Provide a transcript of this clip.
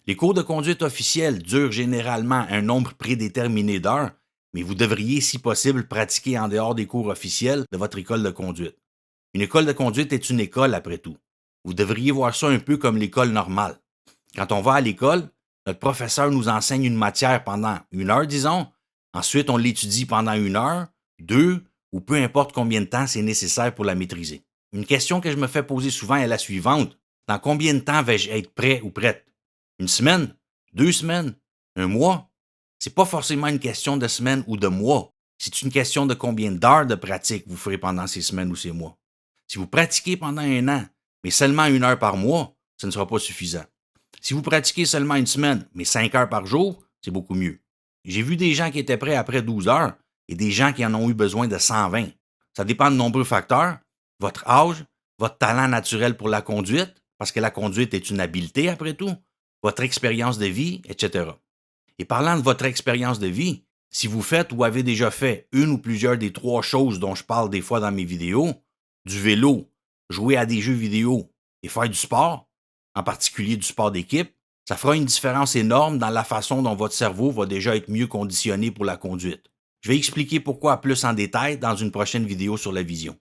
Les cours de conduite officiels durent généralement un nombre prédéterminé d'heures, mais vous devriez, si possible, pratiquer en dehors des cours officiels de votre école de conduite. Une école de conduite est une école après tout. Vous devriez voir ça un peu comme l'école normale. Quand on va à l'école, notre professeur nous enseigne une matière pendant 1 heure, disons. Ensuite, on l'étudie pendant 1 heure, 2, ou peu importe combien de temps c'est nécessaire pour la maîtriser. Une question que je me fais poser souvent est la suivante. Dans combien de temps vais-je être prêt ou prête? Une semaine? 2 semaines? Un mois? C'est pas forcément une question de semaine ou de mois. C'est une question de combien d'heures de pratique vous ferez pendant ces semaines ou ces mois. Si vous pratiquez pendant 1 an, mais seulement 1 heure par mois, ce ne sera pas suffisant. Si vous pratiquez seulement une semaine, mais 5 heures par jour, c'est beaucoup mieux. J'ai vu des gens qui étaient prêts après 12 heures et des gens qui en ont eu besoin de 120. Ça dépend de nombreux facteurs. Votre âge, votre talent naturel pour la conduite, parce que la conduite est une habileté après tout, votre expérience de vie, etc. Et parlant de votre expérience de vie, si vous faites ou avez déjà fait une ou plusieurs des 3 choses dont je parle des fois dans mes vidéos, du vélo, jouer à des jeux vidéo et faire du sport, en particulier du sport d'équipe, ça fera une différence énorme dans la façon dont votre cerveau va déjà être mieux conditionné pour la conduite. Je vais expliquer pourquoi plus en détail dans une prochaine vidéo sur la vision.